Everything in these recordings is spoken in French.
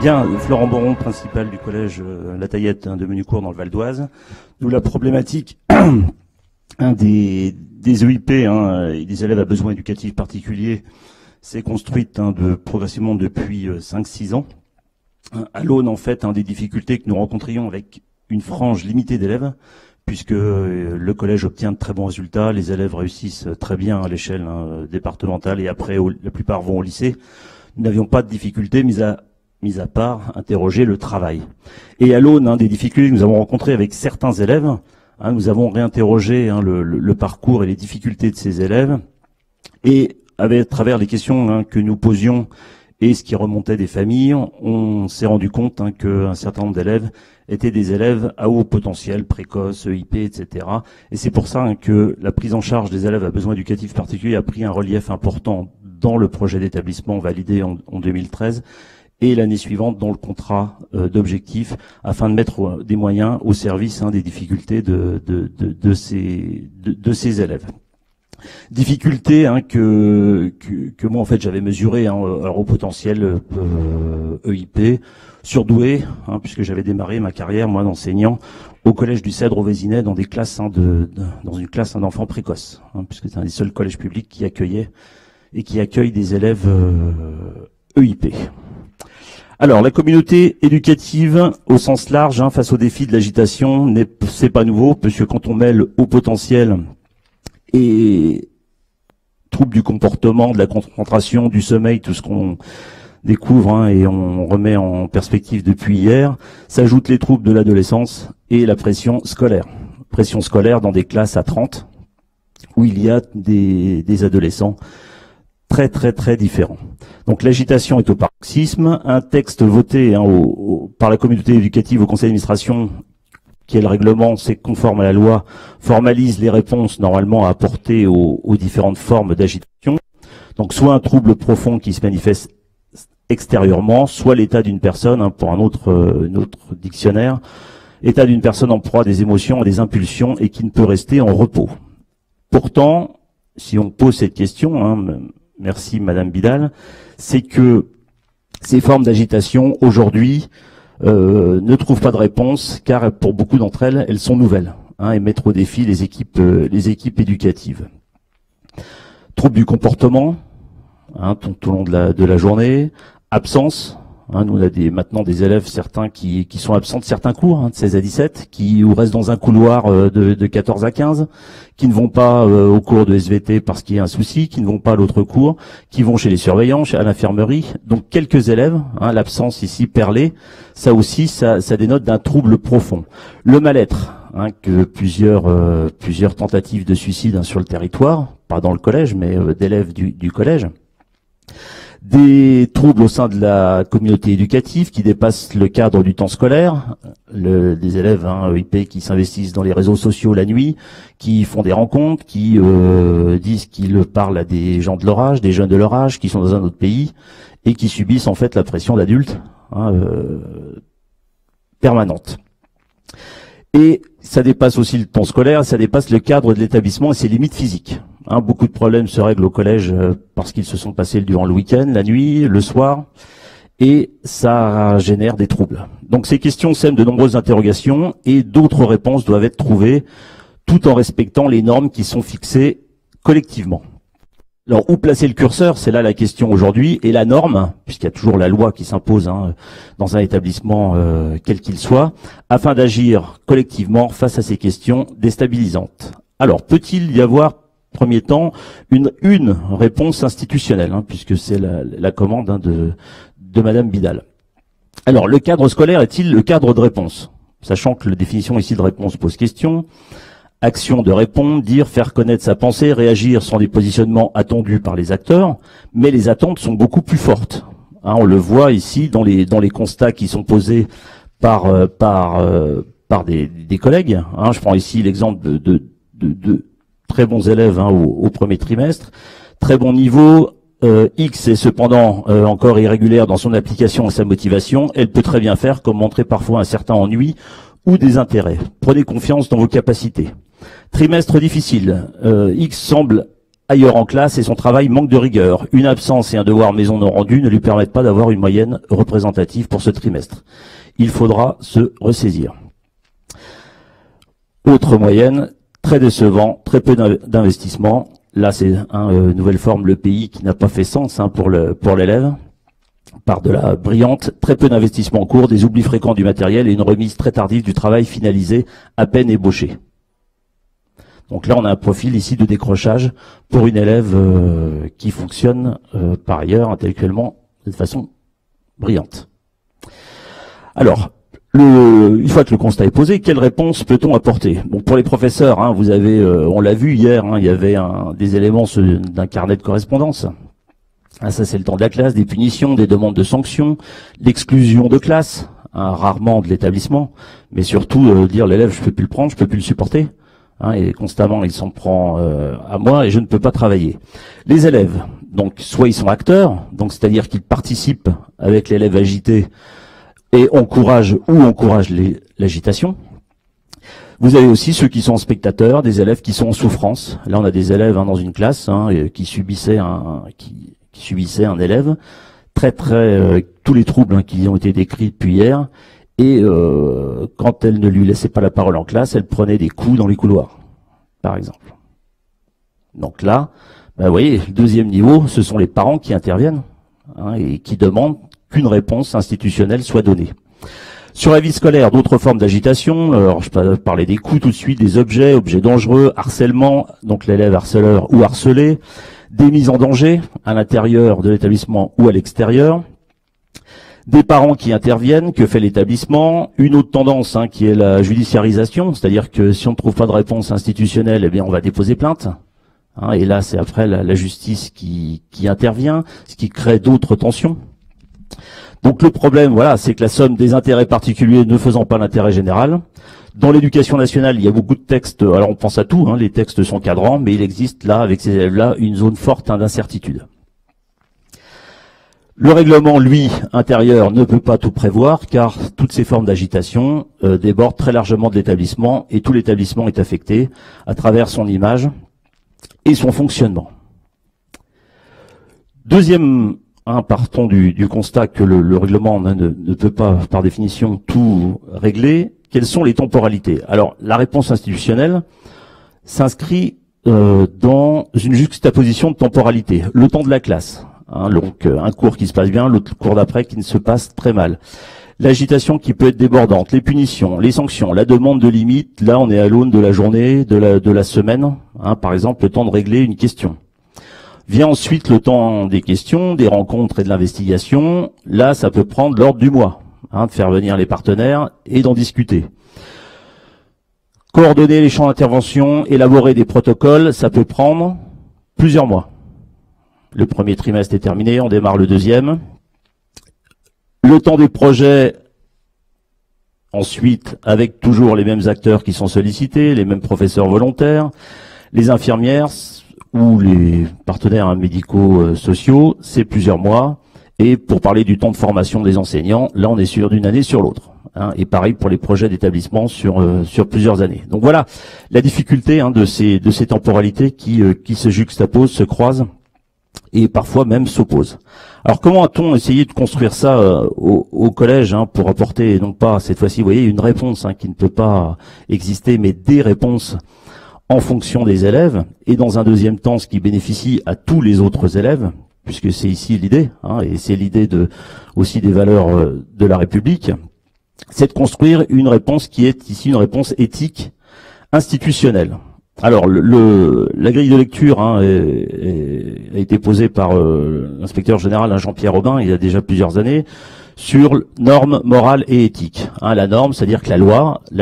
Bien, Florent Boron, principal du collège La Taillette de Menucourt dans le Val d'Oise. D'où la problématique des EIP et des élèves à besoins éducatifs particuliers s'est construite progressivement depuis 5-6 ans. À l'aune, en fait, des difficultés que nous rencontrions avec une frange limitée d'élèves, puisque le collège obtient de très bons résultats, les élèves réussissent très bien à l'échelle départementale et après, la plupart vont au lycée. Nous n'avions pas de difficultés, mis à part interroger le travail. Et à l'aune des difficultés que nous avons rencontrées avec certains élèves, nous avons réinterrogé le parcours et les difficultés de ces élèves, et à travers les questions que nous posions et ce qui remontait des familles, on s'est rendu compte qu'un certain nombre d'élèves étaient des élèves à haut potentiel, précoces, EIP, etc. Et c'est pour ça que la prise en charge des élèves à besoins éducatifs particuliers a pris un relief important dans le projet d'établissement validé en 2013 et l'année suivante dans le contrat d'objectifs, afin de mettre des moyens au service des difficultés de ces élèves. Difficultés que moi en fait j'avais mesuré au potentiel EIP, surdoué, puisque j'avais démarré ma carrière moi d'enseignant au collège du Cèdre au Vésinet dans des classes dans une classe d'enfants précoces, puisque c'est un des seuls collèges publics qui accueille des élèves EIP. Alors, la communauté éducative au sens large, face au défi de l'agitation, c'est pas nouveau, parce que quand on mêle haut potentiel et troubles du comportement, de la concentration, du sommeil, tout ce qu'on découvre et on remet en perspective depuis hier, s'ajoutent les troubles de l'adolescence et la pression scolaire. Pression scolaire dans des classes à 30, où il y a des adolescents très très très différents. Donc l'agitation est au paroxysme. Un texte voté par la communauté éducative au conseil d'administration, qui est le règlement, c'est conforme à la loi, formalise les réponses normalement à apporter aux différentes formes d'agitation. Donc soit un trouble profond qui se manifeste extérieurement, soit l'état d'une personne, pour un autre dictionnaire, état d'une personne en proie à des émotions, à des impulsions et qui ne peut rester en repos. Pourtant, si on pose cette question, merci Madame Bidal, c'est que ces formes d'agitation aujourd'hui ne trouvent pas de réponse, car pour beaucoup d'entre elles, elles sont nouvelles, et mettre au défi les équipes éducatives. Troubles du comportement, tout au long de la journée, absence. Nous on a maintenant des élèves certains qui sont absents de certains cours, de 16 à 17, ou restent dans un couloir de 14 à 15, qui ne vont pas au cours de SVT parce qu'il y a un souci, qui ne vont pas à l'autre cours, qui vont chez les surveillants, à l'infirmerie. Donc quelques élèves, l'absence ici perlée, ça aussi, ça dénote d'un trouble profond. Le mal-être, que plusieurs tentatives de suicide sur le territoire, pas dans le collège, mais d'élèves du collège. Des troubles au sein de la communauté éducative qui dépassent le cadre du temps scolaire, des élèves EIP qui s'investissent dans les réseaux sociaux la nuit, qui font des rencontres, qui disent qu'ils parlent à des gens de leur âge, des jeunes de leur âge, qui sont dans un autre pays, et qui subissent en fait la pression d'adultes permanente. Et ça dépasse aussi le temps scolaire, ça dépasse le cadre de l'établissement et ses limites physiques. Beaucoup de problèmes se règlent au collège parce qu'ils se sont passés durant le week-end, la nuit, le soir, et ça génère des troubles. Donc ces questions sèment de nombreuses interrogations et d'autres réponses doivent être trouvées, tout en respectant les normes qui sont fixées collectivement. Alors où placer le curseur, c'est là la question aujourd'hui, et la norme, puisqu'il y a toujours la loi qui s'impose dans un établissement quel qu'il soit, afin d'agir collectivement face à ces questions déstabilisantes. Alors peut-il y avoir premier temps une réponse institutionnelle, puisque c'est la commande de Madame Bidal. Alors, le cadre scolaire est-il le cadre de réponse? Sachant que la définition ici de réponse pose question. Action de répondre, dire, faire connaître sa pensée, réagir sont des positionnements attendus par les acteurs, mais les attentes sont beaucoup plus fortes. On le voit ici dans les constats qui sont posés par des collègues. Je prends ici l'exemple de très bons élèves au premier trimestre, très bon niveau. X est cependant encore irrégulière dans son application et sa motivation. Elle peut très bien faire comme montrer parfois un certain ennui ou désintérêt. Prenez confiance dans vos capacités. Trimestre difficile. X semble ailleurs en classe et son travail manque de rigueur. Une absence et un devoir maison non rendu ne lui permettent pas d'avoir une moyenne représentative pour ce trimestre. Il faudra se ressaisir. Autre moyenne, très décevant, très peu d'investissement. Là, c'est une nouvelle forme, le pays qui n'a pas fait sens pour l'élève. Par de la brillante, très peu d'investissement en cours, des oublis fréquents du matériel et une remise très tardive du travail finalisé, à peine ébauché. Donc là, on a un profil ici de décrochage pour une élève qui fonctionne par ailleurs intellectuellement de façon brillante. Alors, une fois que le constat est posé, quelle réponse peut-on apporter? Bon, pour les professeurs, vous avez, on l'a vu hier, il y avait des éléments d'un carnet de correspondance. Ça, c'est le temps de la classe, des punitions, des demandes de sanctions, l'exclusion de classe, rarement de l'établissement, mais surtout dire l'élève, je peux plus le prendre, je peux plus le supporter. Et constamment, il s'en prend à moi et je ne peux pas travailler. Les élèves, donc soit ils sont acteurs, donc c'est-à-dire qu'ils participent avec l'élève agité et encouragent l'agitation. Vous avez aussi ceux qui sont spectateurs, des élèves qui sont en souffrance. Là, on a des élèves dans une classe qui subissaient un élève très tous les troubles qui ont été décrits depuis hier. Et quand elle ne lui laissait pas la parole en classe, elle prenait des coups dans les couloirs, par exemple. Donc là, vous voyez, le deuxième niveau, ce sont les parents qui interviennent et qui demandent qu'une réponse institutionnelle soit donnée. Sur la vie scolaire, d'autres formes d'agitation. Alors, je peux parler des coups tout de suite, des objets dangereux, harcèlement, donc l'élève harceleur ou harcelé, des mises en danger à l'intérieur de l'établissement ou à l'extérieur. Des parents qui interviennent, que fait l'établissement? Une autre tendance qui est la judiciarisation, c'est-à-dire que si on ne trouve pas de réponse institutionnelle, eh bien on va déposer plainte. Et là, c'est après la justice qui intervient, ce qui crée d'autres tensions. Donc le problème, voilà, c'est que la somme des intérêts particuliers ne faisant pas l'intérêt général. Dans l'éducation nationale, il y a beaucoup de textes, alors on pense à tout, les textes sont cadrants, mais il existe là, avec ces élèves-là, une zone forte d'incertitude. Le règlement, lui, intérieur, ne peut pas tout prévoir, car toutes ces formes d'agitation débordent très largement de l'établissement, et tout l'établissement est affecté à travers son image et son fonctionnement. Deuxième, partons du constat que le règlement ne peut pas, par définition, tout régler. Quelles sont les temporalités? Alors, la réponse institutionnelle s'inscrit dans une juxtaposition de temporalité. Le temps de la classe. Donc un cours qui se passe bien, l'autre cours d'après qui ne se passe très mal. L'agitation qui peut être débordante, les punitions, les sanctions, la demande de limite. Là, on est à l'aune de la journée, de la semaine. Par exemple, le temps de régler une question. Vient ensuite le temps des questions, des rencontres et de l'investigation. Là, ça peut prendre l'ordre du mois, de faire venir les partenaires et d'en discuter. Coordonner les champs d'intervention, élaborer des protocoles, ça peut prendre plusieurs mois. Le premier trimestre est terminé, on démarre le deuxième. Le temps des projets, ensuite, avec toujours les mêmes acteurs qui sont sollicités, les mêmes professeurs volontaires, les infirmières ou les partenaires médicaux sociaux, c'est plusieurs mois. Et pour parler du temps de formation des enseignants, là on est sur d'une année sur l'autre. Et pareil pour les projets d'établissement sur plusieurs années. Donc voilà la difficulté de ces temporalités qui se juxtaposent, se croisent et parfois même s'opposent. Alors comment a-t-on essayé de construire ça au collège pour apporter, non pas cette fois-ci, vous voyez, une réponse qui ne peut pas exister, mais des réponses en fonction des élèves, et dans un deuxième temps, ce qui bénéficie à tous les autres élèves, puisque c'est ici l'idée, et c'est l'idée aussi des valeurs de la République, c'est de construire une réponse qui est ici une réponse éthique institutionnelle. Alors, la grille de lecture a été posée par l'inspecteur général Jean-Pierre Robin il y a déjà plusieurs années sur normes morales et éthiques. La norme, c'est-à-dire que la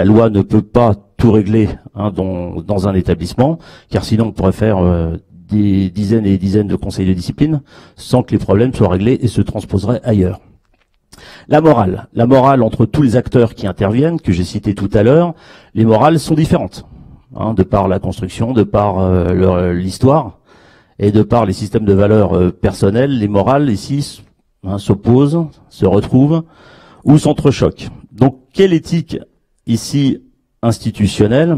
loi ne peut pas tout régler dans un établissement, car sinon on pourrait faire des dizaines et des dizaines de conseils de discipline sans que les problèmes soient réglés et se transposeraient ailleurs. La morale entre tous les acteurs qui interviennent, que j'ai cité tout à l'heure, les morales sont différentes. De par la construction, de par l'histoire et de par les systèmes de valeurs personnelles, les morales ici s'opposent, se retrouvent ou s'entrechoquent. Donc quelle éthique ici institutionnelle?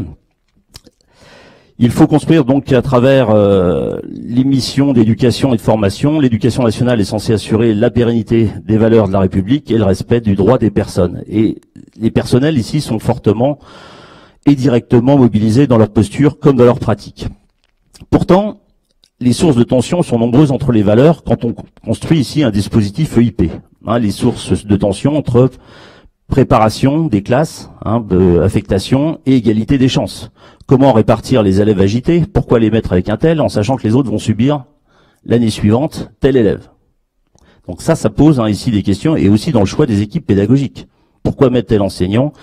Il faut construire donc à travers les missions d'éducation et de formation. L'éducation nationale est censée assurer la pérennité des valeurs de la République et le respect du droit des personnes. Et les personnels ici sont fortement et directement mobilisés dans leur posture comme dans leur pratique. Pourtant, les sources de tension sont nombreuses entre les valeurs quand on construit ici un dispositif EIP. Les sources de tension entre préparation des classes, affectation et égalité des chances. Comment répartir les élèves agités? Pourquoi les mettre avec un tel en sachant que les autres vont subir l'année suivante tel élève? Donc ça pose ici des questions, et aussi dans le choix des équipes pédagogiques. Pourquoi mettre tel enseignant?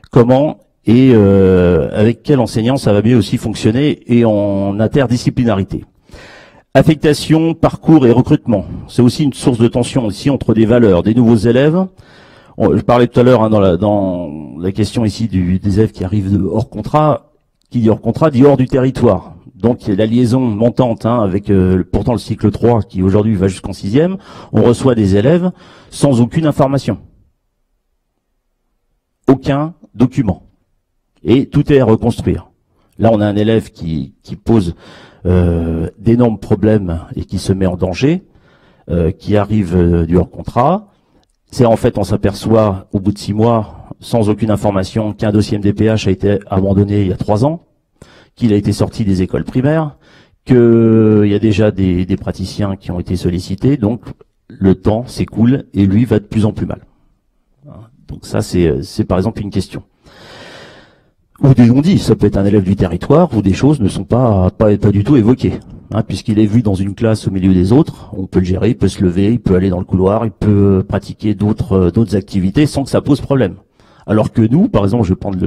Comment et avec quel enseignant ça va mieux aussi fonctionner, et en interdisciplinarité. Affectation, parcours et recrutement. C'est aussi une source de tension ici entre des valeurs, des nouveaux élèves. Je parlais tout à l'heure dans la question ici des élèves qui arrivent hors contrat. Qui dit hors contrat dit hors du territoire. Donc la liaison montante avec pourtant le cycle 3 qui aujourd'hui va jusqu'en 6e. On reçoit des élèves sans aucune information. Aucun document. Et tout est à reconstruire. Là on a un élève qui pose d'énormes problèmes et qui se met en danger, qui arrive du hors contrat. C'est en fait, on s'aperçoit au bout de 6 mois, sans aucune information, qu'un dossier MDPH a été abandonné il y a 3 ans, qu'il a été sorti des écoles primaires, qu'il y a déjà des praticiens qui ont été sollicités, donc le temps s'écoule et lui va de plus en plus mal. Donc ça, c'est par exemple une question. Ou on dit, ça peut être un élève du territoire où des choses ne sont pas du tout évoquées. Puisqu'il est vu dans une classe au milieu des autres, on peut le gérer, il peut se lever, il peut aller dans le couloir, il peut pratiquer d'autres activités sans que ça pose problème. Alors que nous, par exemple, je vais prendre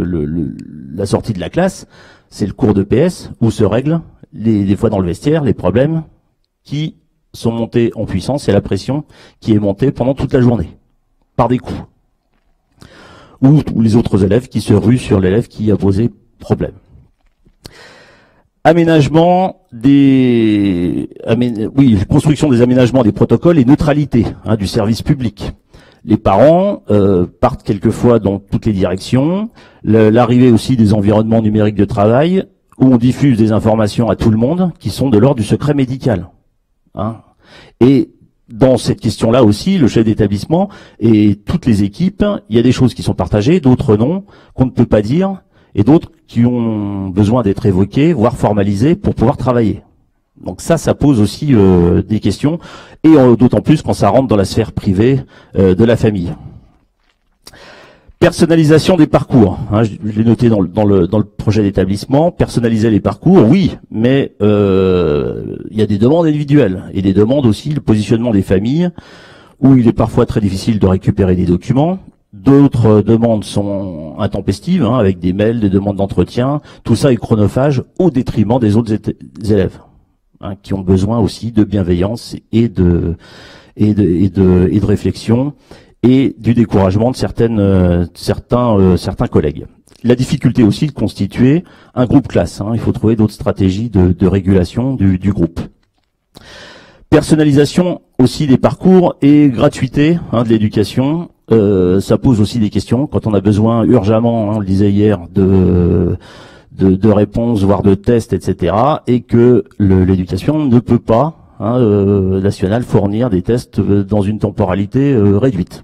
la sortie de la classe, c'est le cours de PS où se règlent, des fois dans le vestiaire, les problèmes qui sont montés en puissance et la pression qui est montée pendant toute la journée, par des coups. Ou les autres élèves qui se ruent sur l'élève qui a posé problème. Aménagement construction des aménagements, des protocoles et neutralité du service public. Les parents partent quelquefois dans toutes les directions. L'arrivée aussi des environnements numériques de travail où on diffuse des informations à tout le monde qui sont de l'ordre du secret médical. Et dans cette question-là aussi, le chef d'établissement et toutes les équipes, il y a des choses qui sont partagées, d'autres non, qu'on ne peut pas dire, et d'autres qui ont besoin d'être évoquées, voire formalisées pour pouvoir travailler. Donc ça pose aussi des questions, et d'autant plus quand ça rentre dans la sphère privée de la famille. Personnalisation des parcours. Je l'ai noté dans le projet d'établissement. Personnaliser les parcours, oui, mais il y a des demandes individuelles et des demandes aussi, le positionnement des familles, où il est parfois très difficile de récupérer des documents. D'autres demandes sont intempestives, avec des mails, des demandes d'entretien. Tout ça est chronophage au détriment des autres élèves, qui ont besoin aussi de bienveillance et de réflexion, et du découragement de certains collègues. La difficulté aussi de constituer un groupe classe. Il faut trouver d'autres stratégies de régulation du groupe. Personnalisation aussi des parcours et gratuité de l'éducation. Ça pose aussi des questions quand on a besoin urgemment, on le disait hier, de réponses, voire de tests, etc. et que l'éducation ne peut pas nationale fournir des tests dans une temporalité réduite.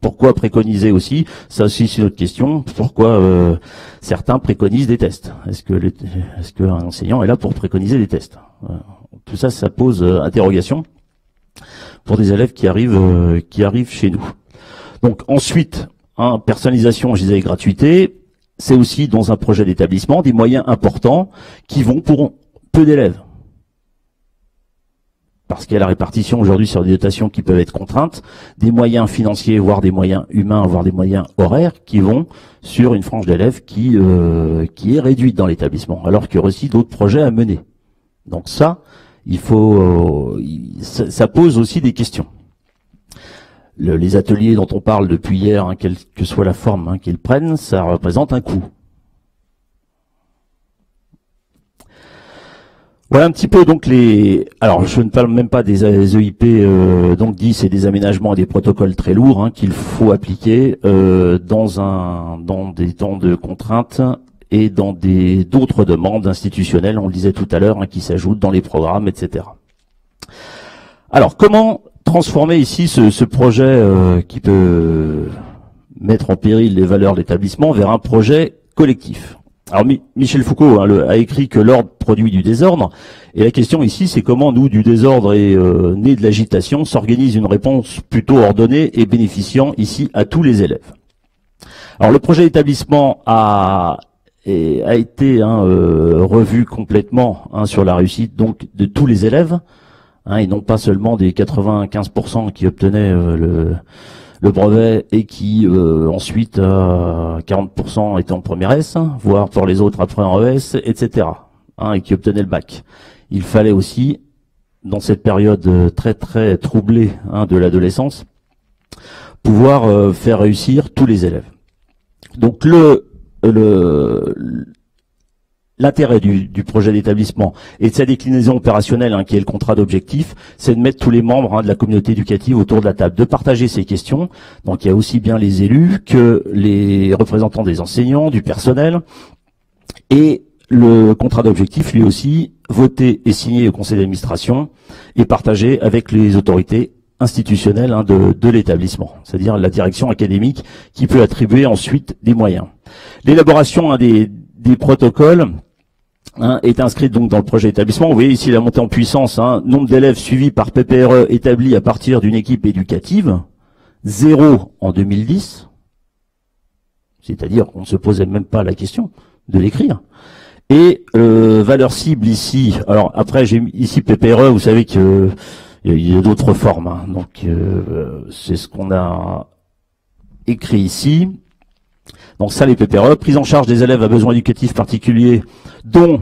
Pourquoi préconiser aussi? Ça aussi c'est une autre question. Pourquoi certains préconisent des tests? Est-ce qu'un enseignant est là pour préconiser des tests? Tout ça, ça pose interrogation pour des élèves qui arrivent chez nous. Donc ensuite, personnalisation, je disais gratuité, c'est aussi dans un projet d'établissement des moyens importants qui vont pour peu d'élèves. Parce qu'il y a la répartition aujourd'hui sur des dotations qui peuvent être contraintes, des moyens financiers, voire des moyens humains, voire des moyens horaires qui vont sur une frange d'élèves qui est réduite dans l'établissement, alors qu'il y a aussi d'autres projets à mener. Donc ça, ça pose aussi des questions. Les ateliers dont on parle depuis hier, quelle que soit la forme qu'ils prennent, ça représente un coût. Voilà un petit peu donc alors je ne parle même pas des EIP donc dit c'est des aménagements et des protocoles très lourds qu'il faut appliquer dans des temps de contraintes et dans d'autres demandes institutionnelles, on le disait tout à l'heure, qui s'ajoutent dans les programmes, etc. Alors, comment transformer ici ce projet qui peut mettre en péril les valeurs de l'établissement vers un projet collectif? Alors Michel Foucault a écrit que l'ordre produit du désordre, et la question ici c'est comment nous, du désordre et né de l'agitation, s'organise une réponse plutôt ordonnée et bénéficiant ici à tous les élèves. Alors le projet d'établissement a été revu complètement sur la réussite donc de tous les élèves, et non pas seulement des 95% qui obtenaient le brevet et qui ensuite 40% étaient en première S, voire pour les autres après en ES, etc. Et qui obtenaient le bac. Il fallait aussi, dans cette période très très troublée de l'adolescence, pouvoir faire réussir tous les élèves. Donc l'intérêt du projet d'établissement et de sa déclinaison opérationnelle, qui est le contrat d'objectif, c'est de mettre tous les membres de la communauté éducative autour de la table, de partager ces questions. Donc il y a aussi bien les élus que les représentants des enseignants, du personnel. Et le contrat d'objectif, lui aussi, voté et signé au conseil d'administration et partagé avec les autorités institutionnelles de l'établissement, c'est-à-dire la direction académique qui peut attribuer ensuite des moyens. L'élaboration des protocoles est inscrite donc dans le projet d'établissement. Vous voyez ici la montée en puissance, nombre d'élèves suivis par PPRE établi à partir d'une équipe éducative, 0 en 2010, c'est-à-dire qu'on ne se posait même pas la question de l'écrire. Et valeur cible ici, alors après j'ai mis ici PPRE, vous savez que il y a d'autres formes, donc c'est ce qu'on a écrit ici. Donc ça, les PPRE, prise en charge des élèves à besoins éducatifs particuliers, dont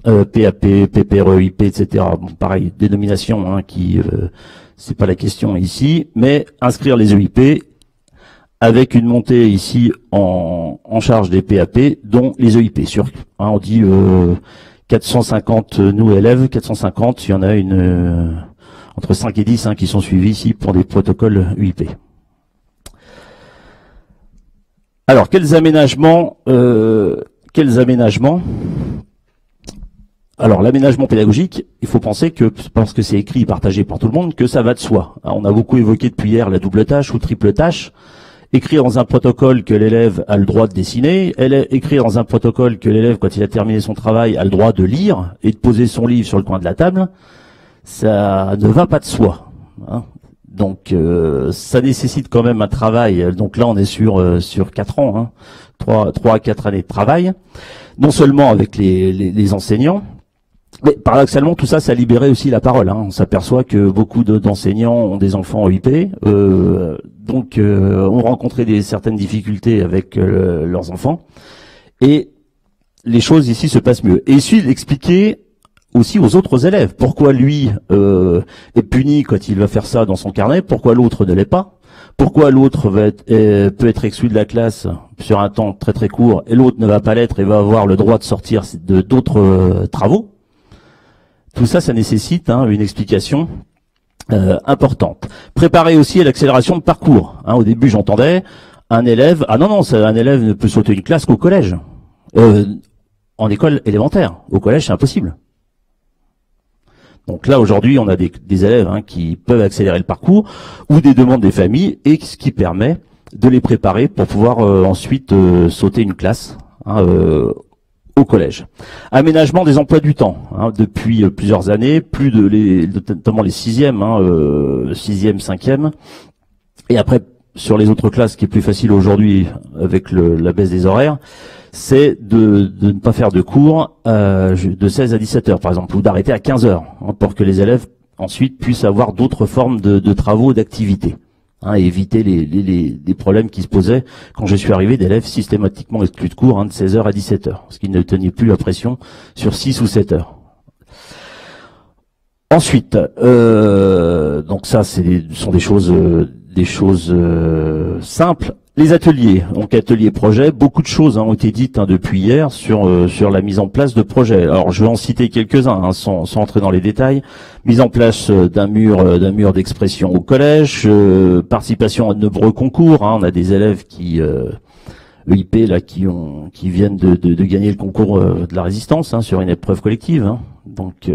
PAP, PPRE, IP, etc. Bon, pareil, dénomination, qui c'est pas la question ici, mais inscrire les EIP avec une montée ici en charge des PAP, dont les EIP. On dit 450 nous élèves, 450, il y en a entre 5 et 10 qui sont suivis ici pour des protocoles UIP. Alors, quels aménagements Alors, l'aménagement pédagogique, il faut penser que, parce que c'est écrit et partagé par tout le monde, que ça va de soi. On a beaucoup évoqué depuis hier la double tâche ou triple tâche. Écrire dans un protocole que l'élève a le droit de dessiner, écrire dans un protocole que l'élève, quand il a terminé son travail, a le droit de lire et de poser son livre sur le coin de la table, ça ne va pas de soi. Donc ça nécessite quand même un travail. Donc là on est sur 4 ans, 3 à 4 années de travail, non seulement avec les enseignants, mais paradoxalement tout ça a libéré aussi la parole. On s'aperçoit que beaucoup d'enseignants ont des enfants OIP, donc ont rencontré certaines difficultés avec leurs enfants, et les choses ici se passent mieux. Et il suffit d'expliquer aussi aux autres élèves pourquoi lui est puni quand il va faire ça dans son carnet, pourquoi l'autre ne l'est pas, pourquoi l'autre peut être exclu de la classe sur un temps très très court et l'autre ne va pas l'être et va avoir le droit de sortir d'autres travaux. Tout ça, ça nécessite une explication importante. Préparer aussi à l'accélération de parcours. Au début, j'entendais un élève, un élève ne peut sauter une classe qu'au collège. En école élémentaire. Au collège, c'est impossible. Donc là, aujourd'hui, on a des élèves qui peuvent accélérer le parcours ou des demandes des familles, et ce qui permet de les préparer pour pouvoir ensuite sauter une classe au collège. Aménagement des emplois du temps. Depuis plusieurs années, notamment les 6e, 6e, 5e, et après sur les autres classes, ce qui est plus facile aujourd'hui avec la baisse des horaires, c'est de ne pas faire de cours de 16 à 17 heures, par exemple, ou d'arrêter à 15 heures, pour que les élèves ensuite puissent avoir d'autres formes de travaux, d'activités, et éviter les problèmes qui se posaient quand je suis arrivé d'élèves systématiquement exclus de cours de 16 heures à 17 heures, parce qu'ils ne tenaient plus la pression sur 6 ou 7 heures. Ensuite, donc ça, sont des choses simples. Les ateliers, donc ateliers projets, beaucoup de choses ont été dites depuis hier sur la mise en place de projets. Alors je vais en citer quelques-uns sans entrer dans les détails. Mise en place d'un mur d'expression au collège, participation à de nombreux concours. On a des élèves qui EIP là qui viennent de gagner le concours de la résistance sur une épreuve collective. Donc,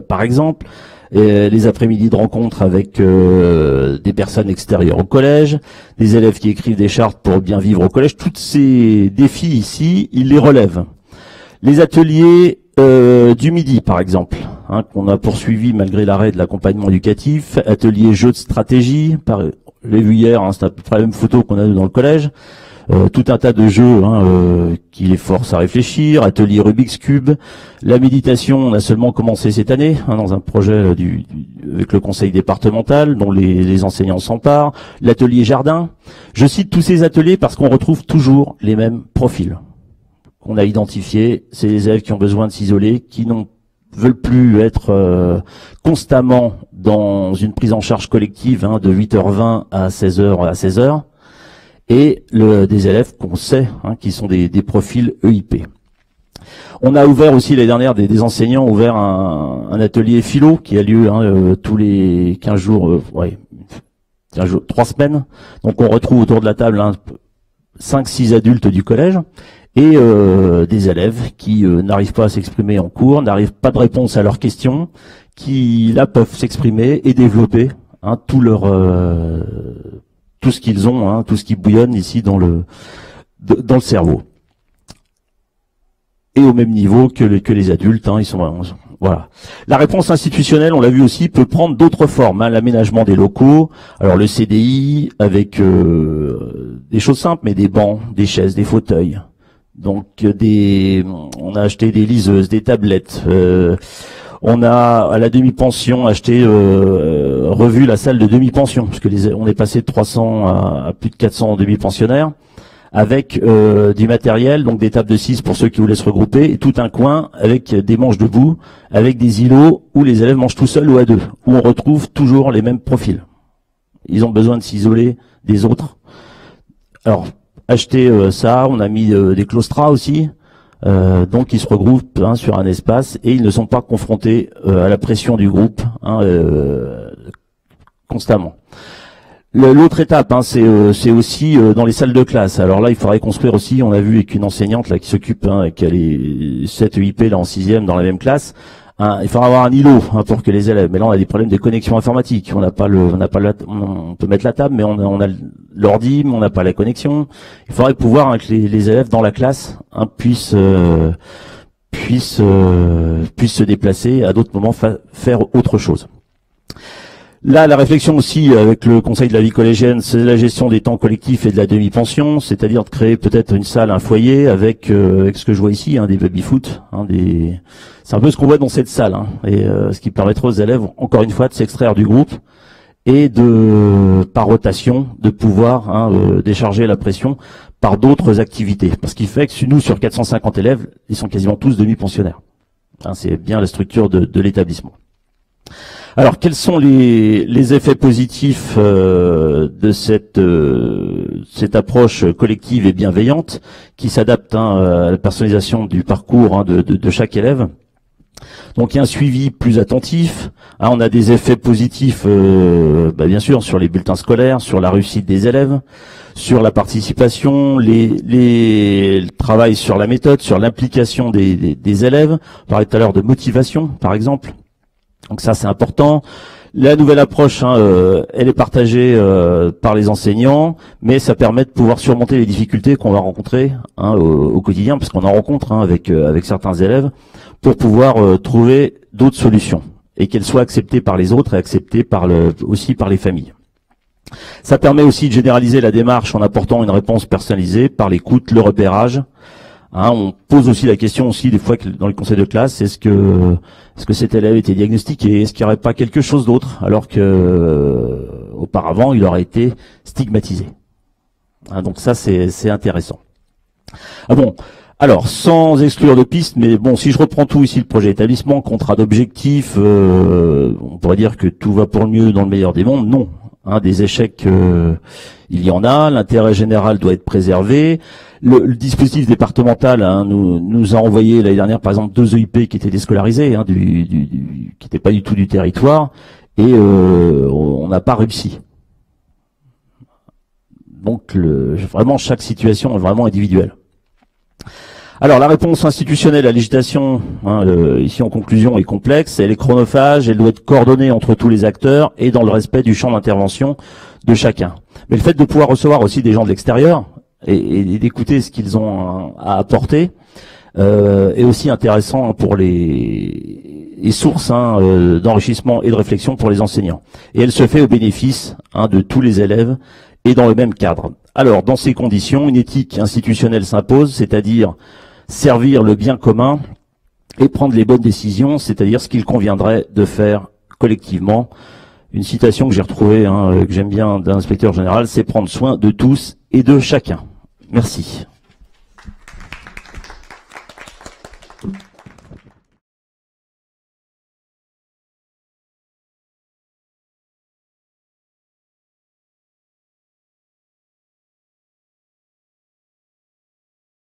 par exemple, les après-midi de rencontres avec des personnes extérieures au collège, des élèves qui écrivent des chartes pour bien vivre au collège. Tous ces défis ici, ils les relèvent. Les ateliers du midi, par exemple, qu'on a poursuivi malgré l'arrêt de l'accompagnement éducatif, atelier jeux de stratégie, je l'ai vu hier, c'est à peu près la même photo qu'on a dans le collège, tout un tas de jeux qui les forcent à réfléchir, atelier Rubik's Cube, la méditation, on a seulement commencé cette année, dans un projet avec le conseil départemental, dont les enseignants s'emparent, l'atelier jardin. Je cite tous ces ateliers parce qu'on retrouve toujours les mêmes profils qu'on a identifiés. C'est les élèves qui ont besoin de s'isoler, qui n'ont veulent plus être constamment dans une prise en charge collective de 8h20 à 16h, et des élèves qu'on sait qui sont des profils EIP. On a ouvert aussi l'année dernière, des enseignants ont ouvert un atelier philo qui a lieu tous les 15 jours, 3 semaines. Donc on retrouve autour de la table 5-6 adultes du collège et des élèves qui n'arrivent pas à s'exprimer en cours, n'arrivent pas de réponse à leurs questions, qui là peuvent s'exprimer et développer tout ce qu'ils ont, tout ce qui bouillonne ici dans le cerveau. Et au même niveau que les adultes, ils sont voilà. La réponse institutionnelle, on l'a vu aussi, peut prendre d'autres formes. L'aménagement des locaux, alors le CDI avec des choses simples, mais des bancs, des chaises, des fauteuils. Donc on a acheté des liseuses, des tablettes. On a à la demi-pension acheté, revu la salle de demi-pension, parce que on est passé de 300 à plus de 400 demi-pensionnaires, avec du matériel, donc des tables de 6 pour ceux qui voulaient se regrouper, et tout un coin avec des manches debout, avec des îlots où les élèves mangent tout seuls ou à deux, où on retrouve toujours les mêmes profils. Ils ont besoin de s'isoler des autres. Alors, acheter ça, on a mis des claustras aussi, donc ils se regroupent sur un espace et ils ne sont pas confrontés à la pression du groupe constamment. L'autre étape, c'est aussi dans les salles de classe. Alors là, il faudrait construire aussi, on a vu avec une enseignante là qui s'occupe, qui a les 7 EIP là en 6e dans la même classe. Il faudra avoir un îlot pour que les élèves. Mais là, on a des problèmes de connexion informatique. On peut mettre la table, mais on a l'ordi, mais on n'a pas la connexion. Il faudrait pouvoir que les élèves dans la classe puissent se déplacer à d'autres moments, faire autre chose. Là, la réflexion aussi avec le Conseil de la vie collégienne, c'est la gestion des temps collectifs et de la demi-pension, c'est-à-dire de créer peut-être une salle, un foyer avec ce que je vois ici, des baby-foot, c'est un peu ce qu'on voit dans cette salle, et ce qui permettra aux élèves, encore une fois, de s'extraire du groupe et par rotation, de pouvoir décharger la pression par d'autres activités. Parce qu'il fait que nous, sur 450 élèves, ils sont quasiment tous demi-pensionnaires. C'est bien la structure de l'établissement. Alors, quels sont les effets positifs de cette approche collective et bienveillante qui s'adapte à la personnalisation du parcours de chaque élève? Donc, il y a un suivi plus attentif. On a des effets positifs, bien sûr, sur les bulletins scolaires, sur la réussite des élèves, sur la participation, le travail sur la méthode, sur l'implication des élèves. On parlait tout à l'heure de motivation, par exemple. Donc ça, c'est important. La nouvelle approche, elle est partagée par les enseignants, mais ça permet de pouvoir surmonter les difficultés qu'on va rencontrer au quotidien, parce qu'on en rencontre avec certains élèves, pour pouvoir trouver d'autres solutions et qu'elles soient acceptées par les autres et acceptées aussi par les familles. Ça permet aussi de généraliser la démarche en apportant une réponse personnalisée par l'écoute, le repérage. On pose aussi la question aussi des fois que dans les conseils de classe, est-ce que cet élève était diagnostiqué, est-ce qu'il n'y aurait pas quelque chose d'autre alors que auparavant il aurait été stigmatisé. Donc ça c'est intéressant. Alors sans exclure de pistes, mais bon, si je reprends tout ici, le projet établissement, contrat d'objectifs, on pourrait dire que tout va pour le mieux dans le meilleur des mondes. Non, des échecs, il y en a. L'intérêt général doit être préservé. Le dispositif départemental nous a envoyé l'année dernière, par exemple, 2 EIP qui étaient déscolarisés, qui n'étaient pas du tout du territoire, et on n'a pas réussi. Donc vraiment chaque situation est vraiment individuelle. Alors la réponse institutionnelle à la législation, ici en conclusion, est complexe, elle est chronophage, elle doit être coordonnée entre tous les acteurs et dans le respect du champ d'intervention de chacun. Mais le fait de pouvoir recevoir aussi des gens de l'extérieur et d'écouter ce qu'ils ont à apporter est aussi intéressant pour les sources d'enrichissement et de réflexion pour les enseignants. Et elle se fait au bénéfice de tous les élèves et dans le même cadre. Alors, dans ces conditions, une éthique institutionnelle s'impose, c'est-à-dire servir le bien commun et prendre les bonnes décisions, c'est-à-dire ce qu'il conviendrait de faire collectivement. Une citation que j'ai retrouvée, que j'aime bien, d'un inspecteur général, c'est prendre soin de tous et de chacun. Merci.